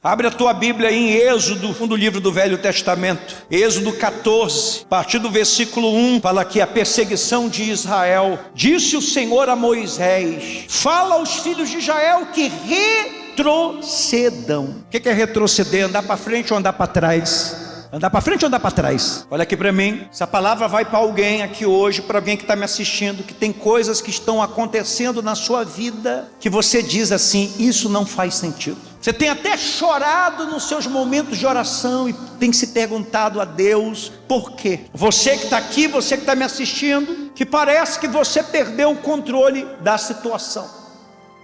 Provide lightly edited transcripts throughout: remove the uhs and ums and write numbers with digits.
Abre a tua Bíblia aí em Êxodo, no livro do Velho Testamento. Êxodo 14, a partir do versículo 1, fala aqui a perseguição de Israel. Disse o Senhor a Moisés: fala aos filhos de Israel que retrocedam. O que é retroceder? Andar para frente ou andar para trás? Andar para frente ou andar para trás? Olha aqui para mim. Essa palavra vai para alguém aqui hoje, para alguém que está me assistindo, que tem coisas que estão acontecendo na sua vida, que você diz assim: isso não faz sentido. Você tem até chorado nos seus momentos de oração e tem se perguntado a Deus por quê. Você que está aqui, você que está me assistindo, que parece que você perdeu o controle da situação.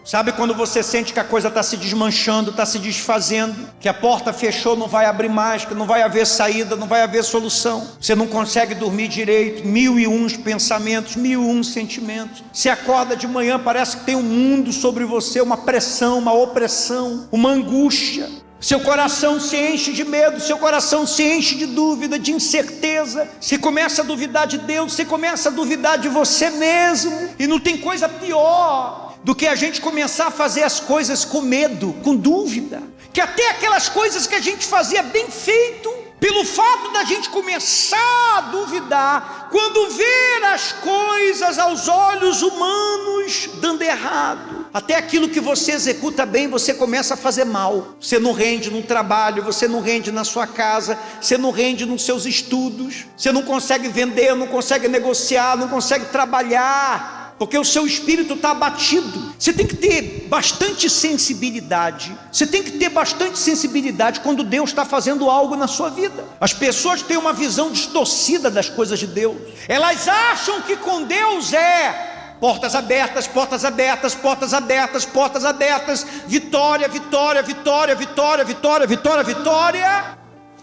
Sabe quando você sente que a coisa está se desmanchando, está se desfazendo, que a porta fechou, não vai abrir mais, que não vai haver saída, não vai haver solução. Você não consegue dormir direito, 1001 pensamentos, 1001 sentimentos. Você acorda de manhã, parece que tem um mundo sobre você, uma pressão, uma opressão, uma angústia. Seu coração se enche de medo, seu coração se enche de dúvida, de incerteza. Você começa a duvidar de Deus, você começa a duvidar de você mesmo. E não tem coisa pior do que a gente começar a fazer as coisas com medo, com dúvida. Que até aquelas coisas que a gente fazia bem feito, pelo fato da gente começar a duvidar, quando ver as coisas aos olhos humanos dando errado, até aquilo que você executa bem, você começa a fazer mal. Você não rende no trabalho, você não rende na sua casa, você não rende nos seus estudos, você não consegue vender, não consegue negociar, não consegue trabalhar, porque o seu espírito está abatido. Você tem que ter bastante sensibilidade. Você tem que ter bastante sensibilidade quando Deus está fazendo algo na sua vida. As pessoas têm uma visão distorcida das coisas de Deus. Elas acham que com Deus é portas abertas, portas abertas, portas abertas, portas abertas, vitória, vitória, vitória, vitória, vitória, vitória, vitória.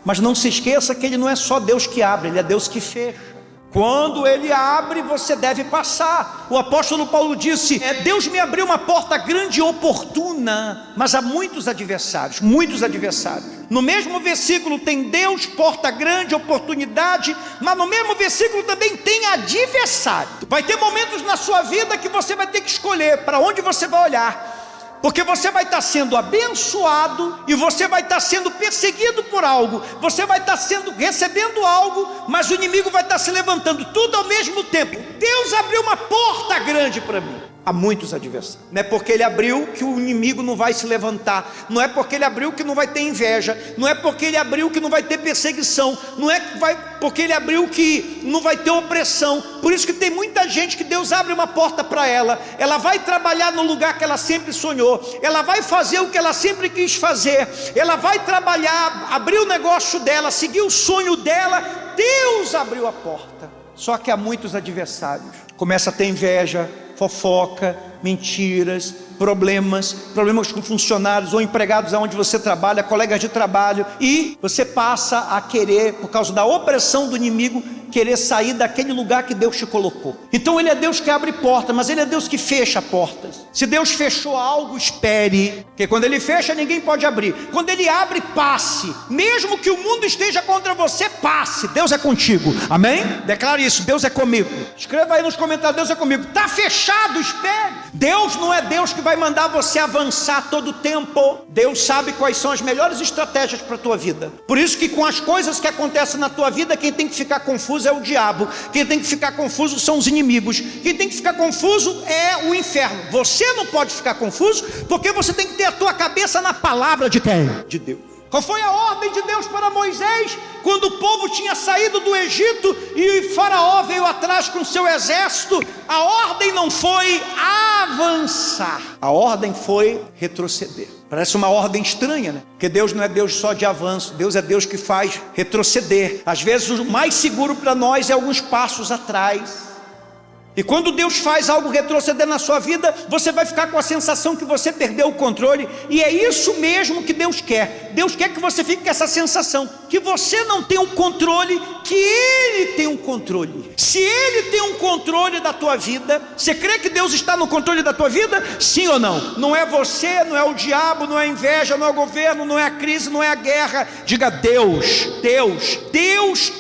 Mas não se esqueça que Ele não é só Deus que abre, Ele é Deus que fecha. Quando Ele abre, você deve passar. O apóstolo Paulo disse: Deus me abriu uma porta grande e oportuna, mas há muitos adversários, muitos adversários. No mesmo versículo tem Deus, porta grande, oportunidade, mas no mesmo versículo também tem adversário. Vai ter momentos na sua vida que você vai ter que escolher para onde você vai olhar. Porque você vai estar sendo abençoado e você vai estar sendo perseguido por algo. Você vai estar recebendo algo, mas o inimigo vai estar se levantando, tudo ao mesmo tempo. Deus abriu uma porta grande para mim. Há muitos adversários. Não é porque Ele abriu que o inimigo não vai se levantar. Não é porque Ele abriu que não vai ter inveja. Não é porque Ele abriu que não vai ter perseguição. Não é porque Ele abriu que não vai ter opressão. Por isso que tem muita gente que Deus abre uma porta para ela. Ela vai trabalhar no lugar que ela sempre sonhou. Ela vai fazer o que ela sempre quis fazer. Ela vai trabalhar, abrir o negócio dela, seguir o sonho dela. Deus abriu a porta. Só que há muitos adversários. Começa a ter inveja, fofoca, mentiras, problemas com funcionários ou empregados aonde você trabalha, colegas de trabalho, e você passa a querer, por causa da opressão do inimigo, querer sair daquele lugar que Deus te colocou. Então Ele é Deus que abre portas, mas Ele é Deus que fecha portas. Se Deus fechou algo, espere, porque quando Ele fecha, ninguém pode abrir. Quando Ele abre, passe. Mesmo que o mundo esteja contra você, passe. Deus é contigo, amém? Declare isso: Deus é comigo. Escreva aí nos comentários: Deus é comigo. Está fechado, espere. Deus não é Deus que vai mandar você avançar todo o tempo. Deus sabe quais são as melhores estratégias para a tua vida. Por isso que com as coisas que acontecem na tua vida, quem tem que ficar confuso é o diabo. Quem tem que ficar confuso são os inimigos. Quem tem que ficar confuso é o inferno. Você não pode ficar confuso, porque você tem que ter a tua cabeça na palavra de quem? De Deus. Qual foi a ordem de Deus para Moisés quando o povo tinha saído do Egito e Faraó veio atrás com seu exército? A ordem não foi avançar, a ordem foi retroceder. Parece uma ordem estranha, né? Porque Deus não é Deus só de avanço, Deus é Deus que faz retroceder. Às vezes o mais seguro para nós é alguns passos atrás. E quando Deus faz algo retroceder na sua vida, você vai ficar com a sensação que você perdeu o controle. E é isso mesmo que Deus quer. Deus quer que você fique com essa sensação, que você não tem o controle, que Ele tem um controle. Se Ele tem um controle da tua vida, você crê que Deus está no controle da tua vida? Sim ou não? Não é você, não é o diabo, não é a inveja, não é o governo, não é a crise, não é a guerra. Diga: Deus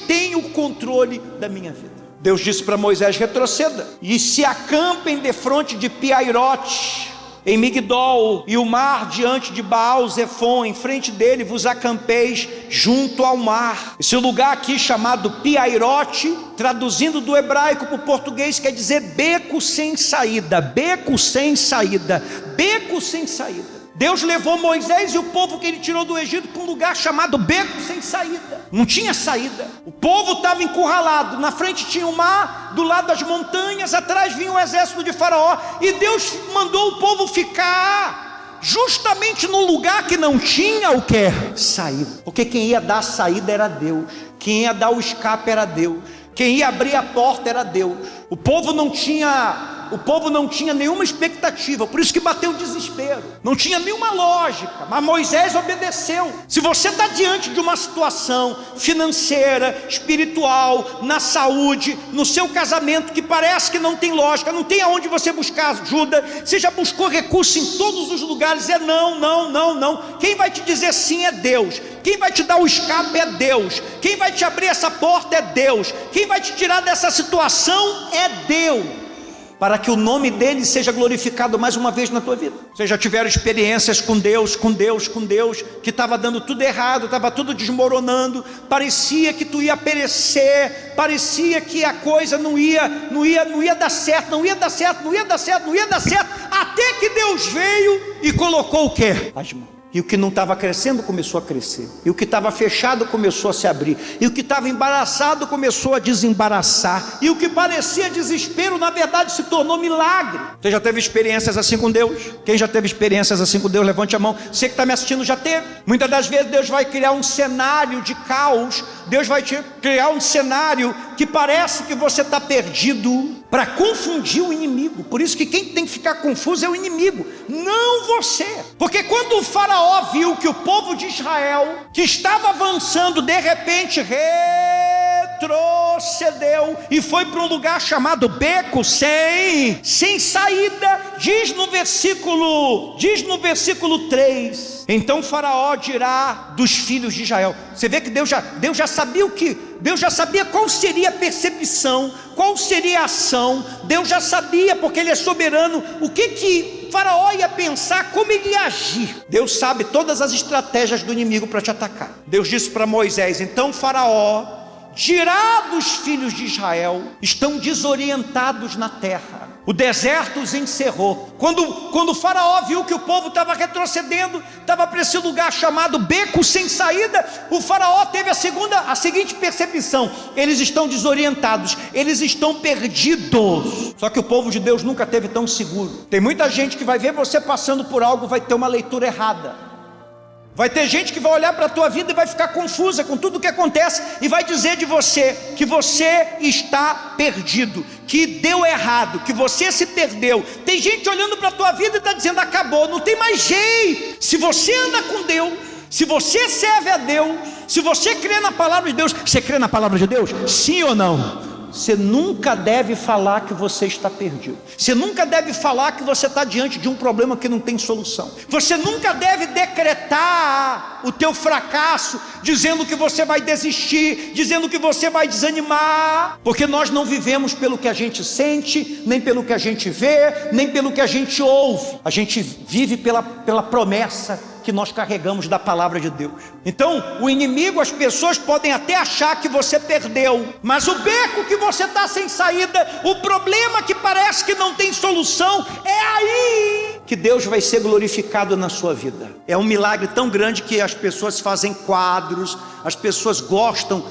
tem o controle da minha vida. Deus disse para Moisés: retroceda e se acampem defronte de Piairote. em Migdol, e o mar diante de Baal-Zefon, em frente dele vos acampeis junto ao mar. Esse lugar aqui chamado Piairote, traduzindo do hebraico para o português, quer dizer beco sem saída, beco sem saída, beco sem saída. Deus levou Moisés e o povo que ele tirou do Egito para um lugar chamado beco sem saída. Não tinha saída. O povo estava encurralado. Na frente tinha o mar, do lado das montanhas, atrás vinha o exército de Faraó. E Deus mandou o povo ficar justamente no lugar que não tinha o quê? Saída. Porque quem ia dar a saída era Deus. Quem ia dar o escape era Deus. Quem ia abrir a porta era Deus. O povo não tinha nenhuma expectativa, por isso que bateu o desespero. Não tinha nenhuma lógica, mas Moisés obedeceu. Se você está diante de uma situação financeira, espiritual, na saúde, no seu casamento, que parece que não tem lógica, não tem aonde você buscar ajuda, você já buscou recurso em todos os lugares, é não. Quem vai te dizer sim é Deus. Quem vai te dar o escape é Deus. Quem vai te abrir essa porta é Deus. Quem vai te tirar dessa situação é Deus, para que o nome dele seja glorificado mais uma vez na tua vida. Vocês já tiveram experiências com Deus, que estava dando tudo errado, estava tudo desmoronando, parecia que tu ia perecer, parecia que a coisa não ia dar certo, até que Deus veio e colocou o quê? As mãos. E o que não estava crescendo começou a crescer, e o que estava fechado começou a se abrir, e o que estava embaraçado começou a desembaraçar, e o que parecia desespero na verdade se tornou milagre. Você já teve experiências assim com Deus? Quem já teve experiências assim com Deus, levante a mão. Você que está me assistindo já teve. Muitas das vezes Deus vai criar um cenário de caos, Deus vai te criar um cenário que parece que você está perdido, para confundir o inimigo. Por isso que quem tem que ficar confuso é o inimigo, não você. Porque quando o Faraó viu que o povo de Israel, que estava avançando, de repente retrocedeu e foi para um lugar chamado beco sem saída, diz no versículo 3, então Faraó dirá dos filhos de Israel. Você vê que Deus já sabia Deus já sabia qual seria a percepção, qual seria a ação. Deus já sabia, porque ele é soberano, o que Faraó ia pensar, como ele ia agir. Deus sabe todas as estratégias do inimigo para te atacar. Deus disse para Moisés, então Faraó dirá dos filhos de Israel, estão desorientados na terra, o deserto os encerrou. Quando o Faraó viu que o povo estava retrocedendo, estava para esse lugar chamado beco sem saída, o Faraó teve a seguinte percepção: eles estão desorientados, eles estão perdidos. Só que o povo de Deus nunca esteve tão seguro. Tem muita gente que vai ver você passando por algo, vai ter uma leitura errada. Vai ter gente que vai olhar para a tua vida e vai ficar confusa com tudo o que acontece e vai dizer de você que você está perdido, que deu errado, que você se perdeu. Tem gente olhando para a tua vida e está dizendo, acabou, não tem mais jeito. Se você anda com Deus, se você serve a Deus, se você crê na palavra de Deus, você crê na palavra de Deus? Sim ou não? Você nunca deve falar que você está perdido. Você nunca deve falar que você está diante de um problema que não tem solução. Você nunca deve decretar o teu fracasso, dizendo que você vai desistir, dizendo que você vai desanimar. Porque nós não vivemos pelo que a gente sente, nem pelo que a gente vê, nem pelo que a gente ouve. A gente vive pela promessa que nós carregamos da palavra de Deus. Então o inimigo, as pessoas podem até achar que você perdeu, mas o beco que você está sem saída, o problema que parece que não tem solução, é aí que Deus vai ser glorificado na sua vida. É um milagre tão grande que as pessoas fazem quadros, as pessoas gostam,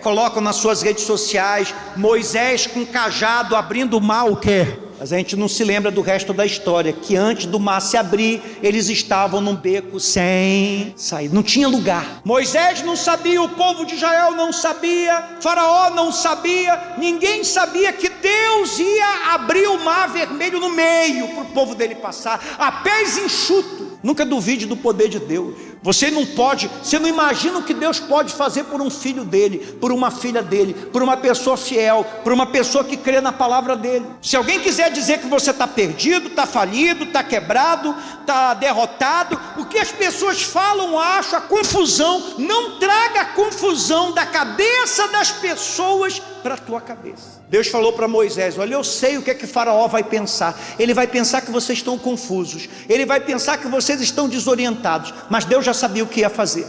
colocam nas suas redes sociais, Moisés com cajado abrindo o mar, o quê? Mas a gente não se lembra do resto da história, que antes do mar se abrir, eles estavam num beco sem saída, não tinha lugar. Moisés não sabia, o povo de Israel não sabia, Faraó não sabia, ninguém sabia que Deus ia abrir o mar vermelho no meio, para o povo dele passar, a pés enxutos. Nunca duvide do poder de Deus. Você não imagina o que Deus pode fazer por um filho dele, por uma filha dele, por uma pessoa fiel, por uma pessoa que crê na palavra dele. Se alguém quiser dizer que você está perdido, está falido, está quebrado, está derrotado, o que as pessoas falam, acham, a confusão, não traga a confusão da cabeça das pessoas para a tua cabeça. Deus falou para Moisés: olha, eu sei o que é que Faraó vai pensar. Ele vai pensar que vocês estão confusos, ele vai pensar que vocês estão desorientados, mas Deus já sabia o que ia fazer.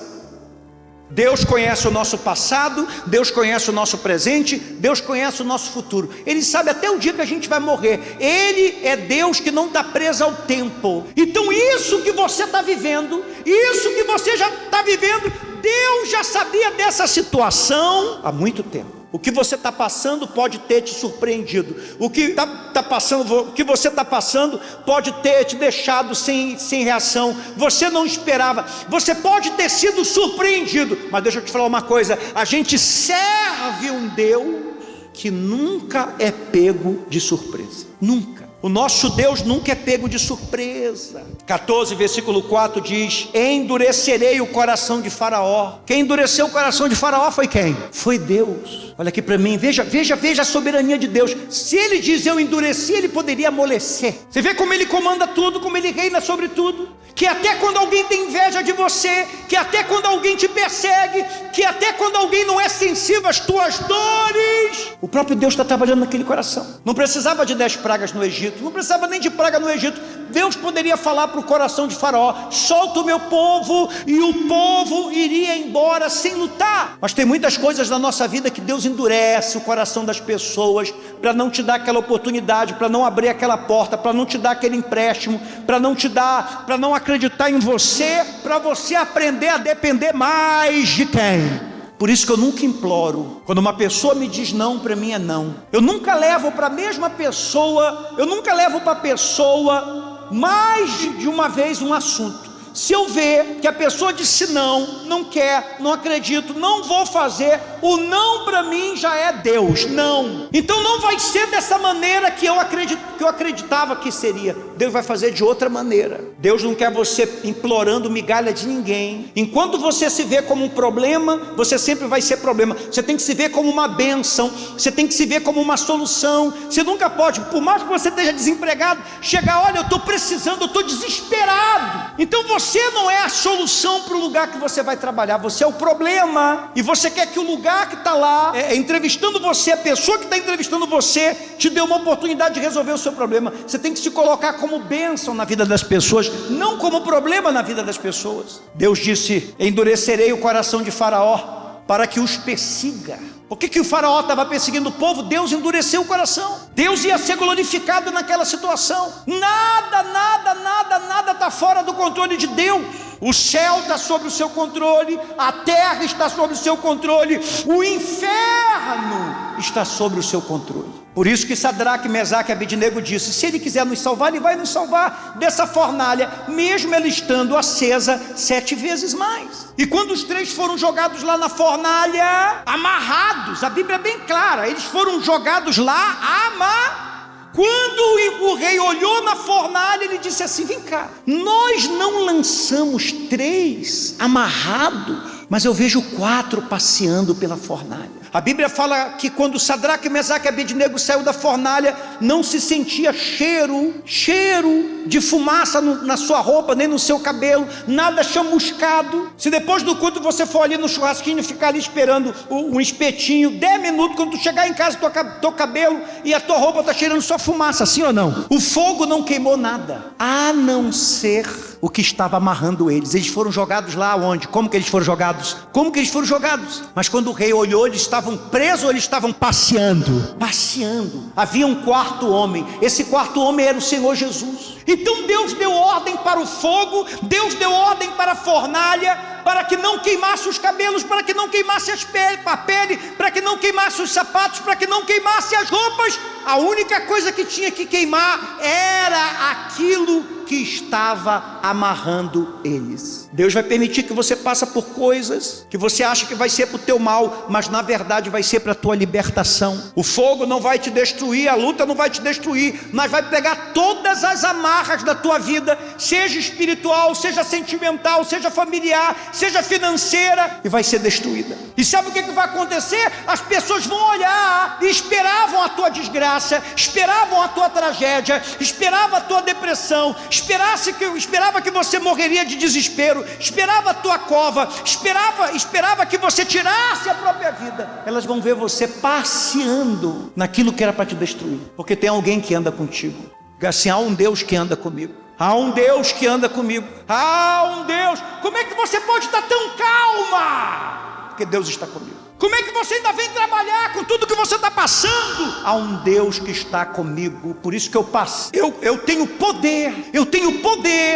Deus conhece o nosso passado, Deus conhece o nosso presente, Deus conhece o nosso futuro. Ele sabe até o dia que a gente vai morrer. Ele é Deus que não está preso ao tempo. Então isso que você está vivendo, isso que você já está vivendo, Deus já sabia dessa situação há muito tempo. O que você está passando pode ter te surpreendido. O que você está passando pode ter te deixado sem reação. Você não esperava. Você pode ter sido surpreendido. Mas deixa eu te falar uma coisa: a gente serve um Deus que nunca é pego de surpresa. Nunca. O nosso Deus nunca é pego de surpresa. 14, versículo 4 diz: endurecerei o coração de Faraó. Quem endureceu o coração de Faraó foi quem? Foi Deus. Olha aqui para mim, veja a soberania de Deus. Se ele diz eu endureci, ele poderia amolecer. Você vê como ele comanda tudo, como ele reina sobre tudo. Que até quando alguém tem inveja de você, que até quando alguém te persegue, que até quando alguém não é sensível às tuas dores, o próprio Deus está trabalhando naquele coração. Não precisava de 10 pragas no Egito, não precisava nem de praga no Egito. Deus poderia falar para o coração de Faraó: solta o meu povo, e o povo iria embora sem lutar. Mas tem muitas coisas na nossa vida que Deus endurece o coração das pessoas para não te dar aquela oportunidade, para não abrir aquela porta, para não te dar aquele empréstimo, para não acreditar em você, para você aprender a depender mais de quem? Por isso que eu nunca imploro. Quando uma pessoa me diz não, para mim é não. Eu nunca levo para a mesma pessoa, mais de uma vez um assunto. Se eu ver que a pessoa disse não quer, não acredito, não vou fazer, o não para mim já é Deus, não. Então não vai ser dessa maneira que eu acreditava que seria. Deus vai fazer de outra maneira. Deus não quer você implorando migalha de ninguém. Enquanto você se vê como um problema, você sempre vai ser problema. Você tem que se ver como uma bênção, você tem que se ver como uma solução. Você nunca pode, por mais que você esteja desempregado, chegar: olha, eu estou precisando, eu estou desesperado. Então você não é a solução para o lugar que você vai trabalhar, você é o problema. E você quer que o lugar que está lá, entrevistando você, a pessoa que está entrevistando você, te dê uma oportunidade de resolver o seu problema. Você tem que se colocar como bênção na vida das pessoas, não como problema na vida das pessoas. Deus disse: endurecerei o coração de Faraó para que os persiga. Por que o Faraó estava perseguindo o povo? Deus endureceu o coração. Deus ia ser glorificado naquela situação. Nada está fora do controle de Deus. O céu está sob o seu controle, a terra está sob o seu controle, o inferno está sob o seu controle. Por isso que Sadraque, Mesaque e Abednego disse: se ele quiser nos salvar, ele vai nos salvar dessa fornalha, mesmo ela estando acesa 7 vezes mais. E quando os 3 foram jogados lá na fornalha, amarrados, a Bíblia é bem clara, eles foram jogados lá amarrados. Quando o rei olhou na fornalha, ele disse assim: vem cá, nós não lançamos 3 amarrados, mas eu vejo 4 passeando pela fornalha. A Bíblia fala que quando Sadraque, Mesaque e Abednego saiu da fornalha, não se sentia cheiro de fumaça na sua roupa, nem no seu cabelo, nada chamuscado. Se depois do culto você for ali no churrasquinho e ficar ali esperando um espetinho, 10 minutos, quando tu chegar em casa, teu cabelo e a tua roupa está cheirando só fumaça, sim ou não? O fogo não queimou nada, a não ser o que estava amarrando eles. Eles foram jogados lá onde? Como que eles foram jogados? Mas quando o rei olhou, eles estavam presos ou eles estavam passeando? Havia um 4º homem. Esse 4º homem era o Senhor Jesus. Então Deus deu ordem para o fogo, Deus deu ordem para a fornalha, para que não queimasse os cabelos, para que não queimasse a pele, para que não queimasse os sapatos, para que não queimasse as roupas. A única coisa que tinha que queimar era aquilo que que estava amarrando eles. Deus vai permitir que você passe por coisas que você acha que vai ser para o teu mal, mas na verdade vai ser para a tua libertação. O fogo não vai te destruir, a luta não vai te destruir, mas vai pegar todas as amarras da tua vida, seja espiritual, seja sentimental, seja familiar, seja financeira, e vai ser destruída. E sabe o que vai acontecer? As pessoas vão olhar e esperavam a tua desgraça, esperavam a tua tragédia, esperavam a tua depressão, esperava que você morreria de desespero, esperava a tua cova, esperava que você tirasse a própria vida. Elas vão ver você passeando naquilo que era para te destruir, porque tem alguém que anda contigo. Assim, há um Deus que anda comigo. Há um Deus que anda comigo. Há um Deus. Como é que você pode estar tão calma? Porque Deus está comigo. Como é que você ainda vem trabalhar com tudo que você está passando? Há um Deus que está comigo. Por isso que eu passo. Eu tenho poder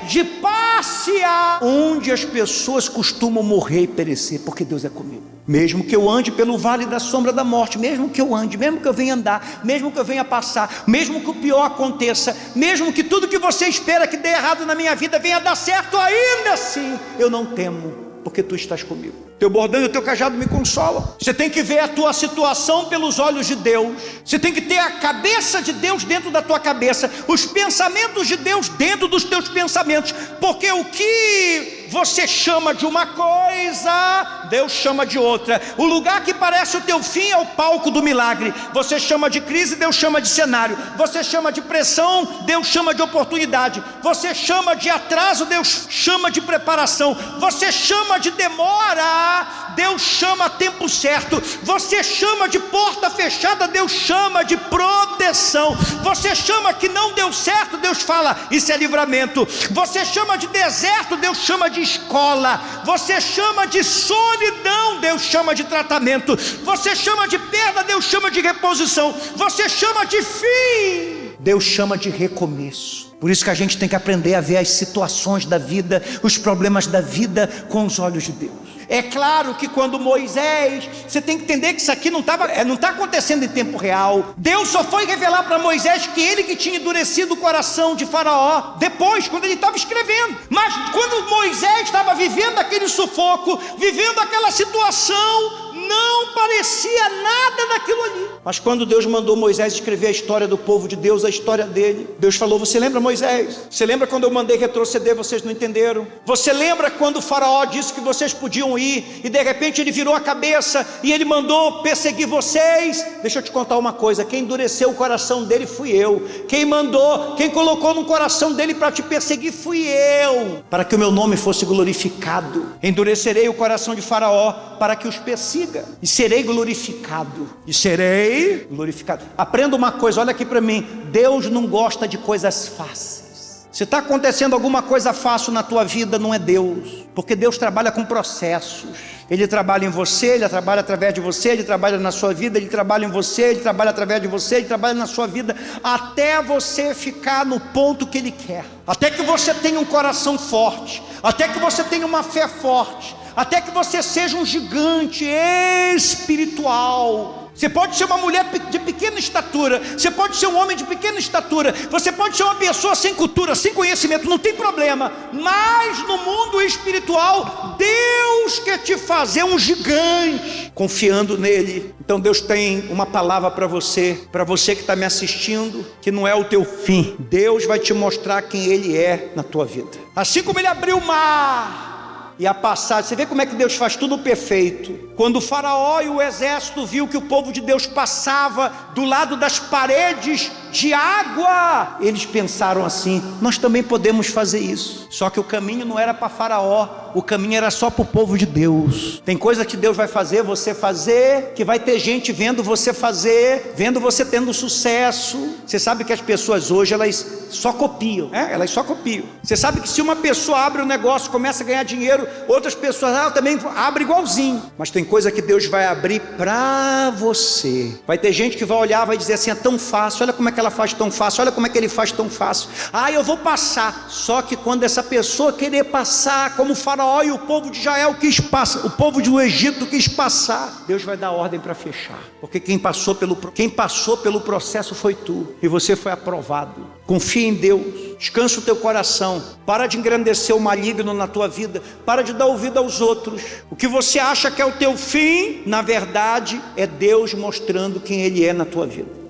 de passear onde as pessoas costumam morrer e perecer, porque Deus é comigo. Mesmo que eu ande pelo vale da sombra da morte, mesmo que eu ande, mesmo que eu venha andar, mesmo que eu venha passar, mesmo que o pior aconteça, mesmo que tudo que você espera que dê errado na minha vida venha dar certo, ainda assim eu não temo, porque tu estás comigo. Teu bordão e o teu cajado me consolam. Você tem que ver a tua situação pelos olhos de Deus. Você tem que ter a cabeça de Deus dentro da tua cabeça, os pensamentos de Deus dentro dos teus pensamentos, porque o que você chama de uma coisa, Deus chama de outra. O lugar que parece o teu fim é o palco do milagre. Você chama de crise, Deus chama de cenário. Você chama de pressão, Deus chama de oportunidade. Você chama de atraso, Deus chama de preparação. Você chama de demora, Deus chama tempo certo. Você chama de porta fechada, Deus chama de proteção. Você chama que não deu certo, Deus fala, isso é livramento. Você chama de deserto, Deus chama de escola. Você chama de solidão, Deus chama de tratamento. Você chama de perda, Deus chama de reposição. Você chama de fim, Deus chama de recomeço. Por isso que a gente tem que aprender a ver as situações da vida, os problemas da vida com os olhos de Deus. É claro que quando Moisés, você tem que entender que isso aqui não está acontecendo em tempo real. Deus só foi revelar para Moisés que ele que tinha endurecido o coração de Faraó depois, quando ele estava escrevendo. Mas quando Moisés estava vivendo aquele sufoco, vivendo aquela situação, não parecia nada daquilo ali. Mas quando Deus mandou Moisés escrever a história do povo de Deus, a história dele, Deus falou: você lembra, Moisés? Você lembra quando eu mandei retroceder, vocês não entenderam? Você lembra quando o Faraó disse que vocês podiam ir, e de repente ele virou a cabeça e ele mandou perseguir vocês? Deixa eu te contar uma coisa: quem endureceu o coração dele fui eu. Quem colocou no coração dele para te perseguir fui eu, para que o meu nome fosse glorificado. Endurecerei o coração de Faraó para que os persiga, e serei glorificado. Aprenda uma coisa, olha aqui para mim: Deus não gosta de coisas fáceis. Se está acontecendo alguma coisa fácil na tua vida, não é Deus, porque Deus trabalha com processos. Ele trabalha em você, Ele trabalha através de você, Ele trabalha na sua vida, Ele trabalha em você, Ele trabalha através de você, Ele trabalha na sua vida, até você ficar no ponto que Ele quer, até que você tenha um coração forte, até que você tenha uma fé forte, até que você seja um gigante espiritual. Você pode ser uma mulher de pequena estatura, você pode ser um homem de pequena estatura, você pode ser uma pessoa sem cultura, sem conhecimento, não tem problema. Mas no mundo espiritual, Deus quer te fazer um gigante, confiando nele. Então Deus tem uma palavra para você que está me assistindo, que não é o teu fim. Deus vai te mostrar quem Ele é na tua vida. Assim como Ele abriu o mar e a passagem, você vê como é que Deus faz tudo perfeito. Quando o Faraó e o exército viu que o povo de Deus passava do lado das paredes de água, eles pensaram assim: nós também podemos fazer isso. Só que o caminho não era para Faraó, o caminho era só para o povo de Deus. Tem coisa que Deus vai fazer, você fazer, que vai ter gente vendo você fazer, vendo você tendo sucesso. Você sabe que as pessoas hoje, elas só copiam, elas só copiam. Você sabe que se uma pessoa abre um negócio, começa a ganhar dinheiro, outras pessoas também abrem igualzinho. Mas tem coisa que Deus vai abrir para você. Vai ter gente que vai olhar, vai dizer assim: é tão fácil, olha como é que ela faz tão fácil, olha como é que ele faz tão fácil. Eu vou passar. Só que quando essa pessoa querer passar como o Faraó Faraó e o povo de Israel quis passar, o povo do Egito quis passar, Deus vai dar ordem para fechar, porque quem passou pelo processo foi tu, e você foi aprovado. Confia em Deus, descansa o teu coração, para de engrandecer o maligno na tua vida, para de dar ouvido aos outros. O que você acha que é o teu fim, na verdade é Deus mostrando quem Ele é na tua vida.